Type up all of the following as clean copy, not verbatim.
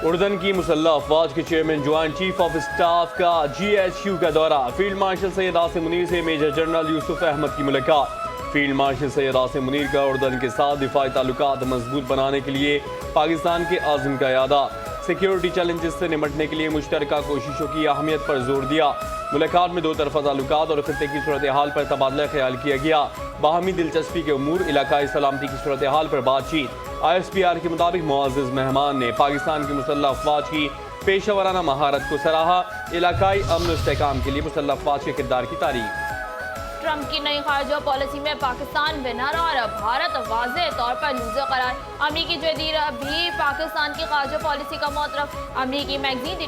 اردن کی مسلح افواج کے chairman joint chief of staff کا GSU کا دورہ، فیلڈ مارشل سید عاصم منیر سے میجر جنرل یوسف احمد کی ملاقات۔ فیلڈ مارشل سید عاصم منیر کا اردن کے ساتھ دفاعی تعلقات مضبوط بنانے کے لیے پاکستان کے عزم کا اعادہ، سیکیورٹی چیلنجز سے نمٹنے کے لیے مشترکہ کوششوں کی اہمیت پر زور دیا۔ ملاقات میں دو طرفہ تعلقات اور خطے کی صورتحال پر تبادلہ خیال کیا گیا۔ باہمی دلچسپی کے امور، علاقائی سلامتی کی صورتحال پر بات چیت۔ ISPR کے مطابق معزز مہمان نے پاکستان کی مسلح افواج کی پیشہ ورانہ مہارت کو سراہا، علاقائی امن و استحکام کے لیے مسلح افواج کے کردار کی تعریف۔ ٹرمپ کی نئی خارجہ پالیسی میں پاکستان ونر اور بھارت واضح طور پر لوزر قرار، امریکی وزیر بھی پاکستان کی خارجہ پالیسی کا معترف۔ امریکی میگزین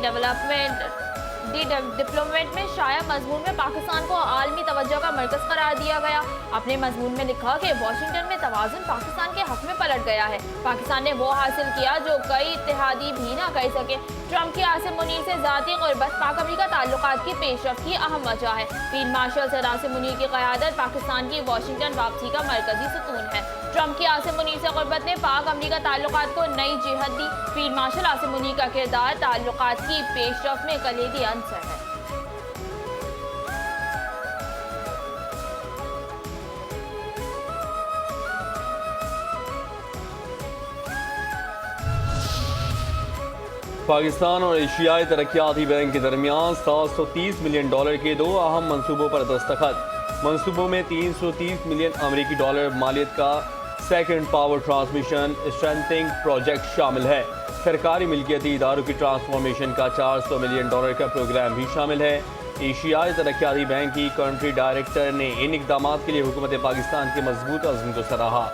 دی ڈپلومیٹ میں شائع مضمون میں پاکستان کو عالمی توجہ کا مرکز قرار دیا گیا۔ اپنے مضمون میں لکھا کہ واشنگٹن میں توازن پاکستان کے حق میں پلٹ گیا ہے، پاکستان نے وہ حاصل کیا جو کئی اتحادی بھی نہ کر سکے۔ ٹرمپ کی عاصم منیر سے ذاتی قربت پاک امریکہ تعلقات کی پیش رفت کی اہم وجہ ہے۔ فیلڈ مارشل سید عاصم منیر کی قیادت پاکستان کی واشنگٹن واپسی کا مرکزی ستون ہے۔ ٹرمپ کی عاصم منیر سے قربت نے پاک امریکہ تعلقات کو نئی جہت دی۔ فیلڈ مارشل عاصم منیر کا کردار تعلقات کی پیش رفت میں کلیدی عنصر ہے۔ پاکستان اور ایشیائی ترقیاتی بینک کے درمیان $730 ملین کے دو اہم منصوبوں پر دستخط۔ منصوبوں میں $330 ملین مالیت کا second power transmission strengthening project شامل ہے۔ سرکاری ملکیتی اداروں کی ٹرانسفارمیشن کا $400 ملین کا پروگرام بھی شامل ہے۔ ایشیائی ترقیاتی بینک کی کنٹری ڈائریکٹر نے ان اقدامات کے لیے حکومت پاکستان کے مضبوط عزم کو سراہا۔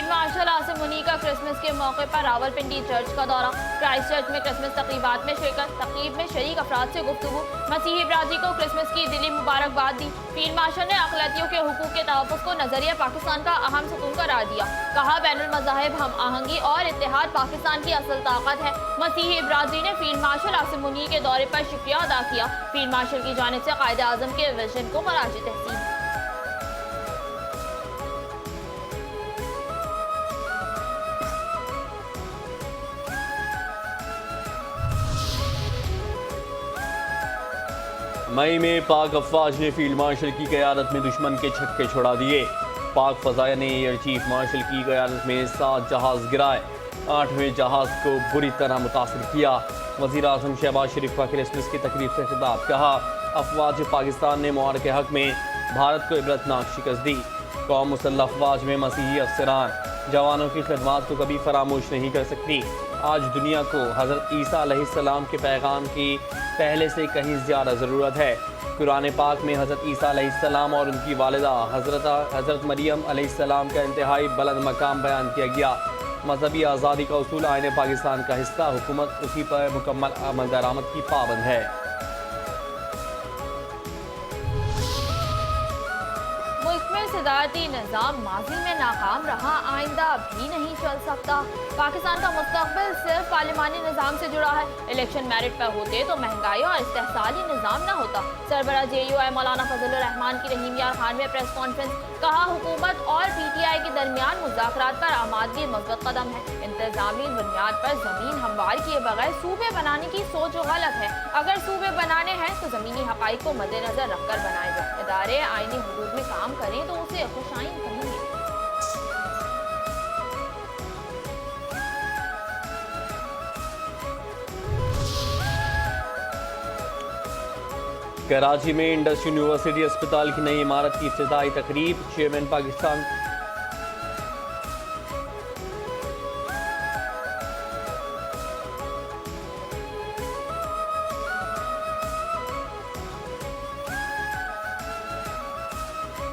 مارشل عاصم منیر کا کرسمس کے موقع پر راولپنڈی چرچ کا دورہ، کرائسٹ چرچ میں کرسمس تقریبات میں شرکت، تقریب میں شریک افراد سے گفتگو، مسیحی برادری کو کرسمس کی دلی مبارکباد دی۔ فیلڈ مارشل نے اقلیتوں کے حقوق کے تحفظ کو نظریہ پاکستان کا اہم ستون قرار دیا، کہا بین المذاہب ہم آہنگی اور اتحاد پاکستان کی اصل طاقت ہے۔ مسیحی برادری نے فیلڈ مارشل عاصم منیر کے دورے پر شکریہ ادا کیا۔ فیلڈ مارشل کی جانب سے قائد اعظم کے ویژن کو خراج تحسین۔ مئی میں پاک افواج نے فیلڈ مارشل کی قیادت میں دشمن کے چھکے چھڑا دیے۔ پاک فضائیہ نے ایئر چیف مارشل کی قیادت میں 7 جہاز گرائے، 8ویں جہاز کو بری طرح متاثر کیا۔ وزیر اعظم شہباز شریف کا کرسمس کی تقریب سے خطاب، کہا افواج پاکستان نے معرکہ حق میں بھارت کو عبرتناک شکست دی۔ قوم مسلح افواج میں مسیحی افسران جوانوں کی خدمات کو کبھی فراموش نہیں کر سکتی۔ آج دنیا کو حضرت عیسیٰ علیہ السلام کے پیغام کی پہلے سے کہیں زیادہ ضرورت ہے۔ قرآن پاک میں حضرت عیسیٰ علیہ السلام اور ان کی والدہ حضرت مریم علیہ السلام کا انتہائی بلند مقام بیان کیا گیا۔ مذہبی آزادی کا اصول آئین پاکستان کا حصہ، حکومت اسی پر مکمل عمل درآمد کی پابند ہے۔ ملک میں صدارتی نظام ماضی میں ناکام رہا، آئندہ بھی نہیں چل سکتا۔ پاکستان کا مستقبل صرف پارلیمانی نظام سے جڑا ہے۔ الیکشن میرٹ پر ہوتے تو مہنگائی اور استحصالی نظام نہ ہوتا۔ سربراہ JUI مولانا فضل الرحمان کی رحیم یار خان میں پریس کانفرنس، کہا حکومت اور PTI کے درمیان مذاکرات پر آمادگی مثبت قدم ہے۔ انتظامی بنیاد پر زمین ہموار کیے بغیر صوبے بنانے کی سوچ غلط ہے۔ اگر صوبے بنانے ہیں تو زمینی حقائق کو مد نظر رکھ کر بنائے جائیں۔ ادارے آئینی حدود میں کام کریں تو اسے خوشائن کہیں گے۔ کراچی میں انڈس یونیورسٹی اسپتال کی نئی عمارت کی افتتاحی تقریب، چیئرمین پاکستان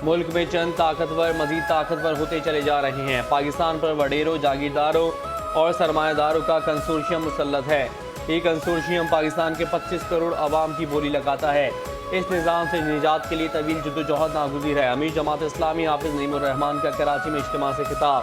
ملک میں چند طاقتور مزید طاقتور ہوتے چلے جا رہے ہیں۔ پاکستان پر وڈیروں، جاگیرداروں اور سرمایہ داروں کا کنسورشیم مسلط ہے۔ یہ کنسورشیم پاکستان کے 25 کروڑ عوام کی بولی لگاتا ہے۔ اس نظام سے نجات کے لیے طویل جدوجہد ناگزیر ہے۔ امیر جماعت اسلامی حافظ نعیم الرحمان کا کراچی میں اجتماع سے خطاب۔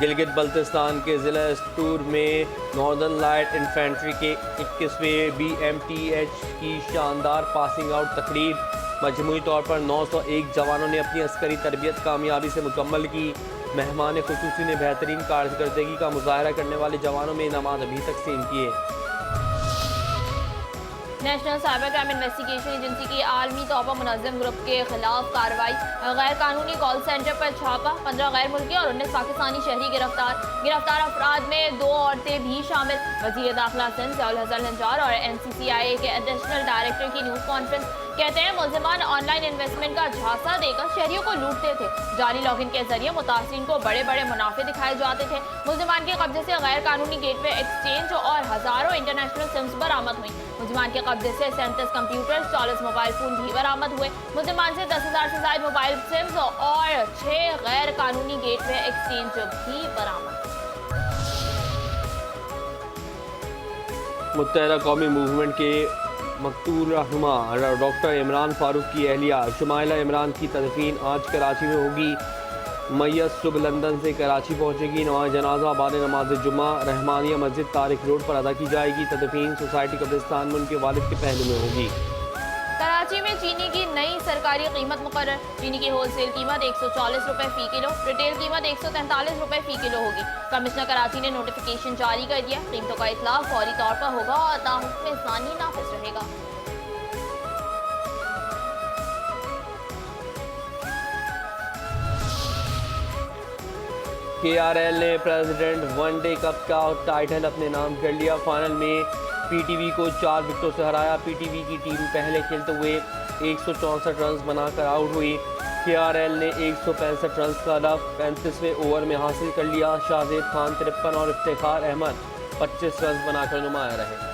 گلگت بلتستان کے ضلع استور میں ناردرن لائٹ انفینٹری کے 21ویں BMTH کی شاندار پاسنگ آؤٹ تقریب. مجموعی طور پر 901 جوانوں نے اپنی عسکری تربیت کامیابی سے مکمل کی. مہمان خصوصی نے بہترین کارکردگی کا مظاہرہ کرنے والے جوانوں میں انعامات بھی تقسیم کیے. National cyber crime investigation agency کی عالمی طور پر منظم گروپ کے خلاف کارروائی. غیر قانونی کال سینٹر پر چھاپا. 15 غیر ملکی اور 19 پاکستانی شہری گرفتار افراد میں 2 عورتیں بھی شامل. وزیر داخلہ سندھ ضیاء الحسن نجار اور NCCIA کے ایڈیشنل ڈائریکٹر کی نیوز کانفرنس. کہتے ہیں ملزمان آن لائن انویسٹمنٹ کا جھانسا دے کر شہریوں کو لوٹتے تھے. جعلی لاگ ان کے ذریعے متاثرین کو بڑے بڑے منافع دکھائے جاتے تھے. ملزمان کے قبضے سے غیر قانونی گیٹ وے ایکسچینج اور ہزاروں انٹرنیشنل سمز برآمد ہوئی. ملزمان کے قبضے سے 37 کمپیوٹر، 40 موبائل فون بھی برآمد ہوئے. ملزمان سے 10,000 سے زائد موبائل سمز اور 6 غیر قانونی گیٹ وے ایکسچینج بھی برآمد. متحدہ قومی موومنٹ کے مقتول رہنما ڈاکٹر عمران فاروق کی اہلیہ شمائلہ عمران کی تدفین آج کراچی میں ہوگی. میت صبح لندن سے کراچی پہنچے گی. نماز جنازہ بعد نماز جمعہ رحمانیہ مسجد طارق روڈ پر ادا کی جائے گی. تدفین سوسائٹی قبرستان میں ان کے والد کے پہلو میں ہوگی. کراچی میں چینی کی نئی سرکاری قیمت مقرر. چینی کی ہول سیل قیمت 140 روپے فی کلو، ریٹیل قیمت 143 روپے فی کلو ہوگی. کمشنر کراچی نے نوٹیفیکیشن جاری کر دیا. قیمتوں کا اطلاق فوری طور پر ہوگا اور تا حکم ثانی نافذ رہے گا. KRL نے پریزیڈنٹ ون ڈے کپ کا ٹائٹل اپنے نام کر لیا. فائنل میں PTV کو 4 وکٹوں سے ہرایا. PTV کی ٹیم پہلے کھیلتے ہوئے 164 رنز بنا کر آؤٹ ہوئی. KRL نے 165 رنز کا ہدف 35ویں اوور میں حاصل کر لیا. شاہزید خان 53 اور افتخار احمد 25 رنز بنا کر نمایاں رہے.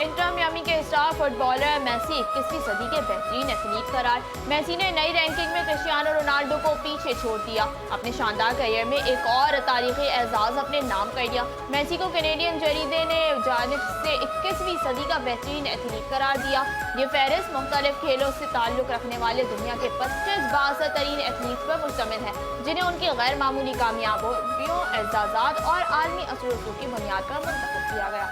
انٹر میامی کے اسٹار فٹ بالر میسی 21ویں صدی کے بہترین ایتھلیٹ قرار. میسی نے نئی رینکنگ میں کرسٹیانو رونالڈو کو پیچھے چھوڑ دیا. اپنے شاندار کیریئر میں ایک اور تاریخی اعزاز اپنے نام کر دیا. میسی کو کینیڈین جریدے نے جانب سے 21ویں صدی کا بہترین ایتھلیٹ قرار دیا. یہ فہرست مختلف کھیلوں سے تعلق رکھنے والے دنیا کے 25 بااثر ترین ایتھلیٹس پر مشتمل ہے جنہیں ان کی غیر معمولی کامیابیوں، اعزازات اور عالمی اثر و رسوخ کی بنیاد پر منتخب کیا گیا.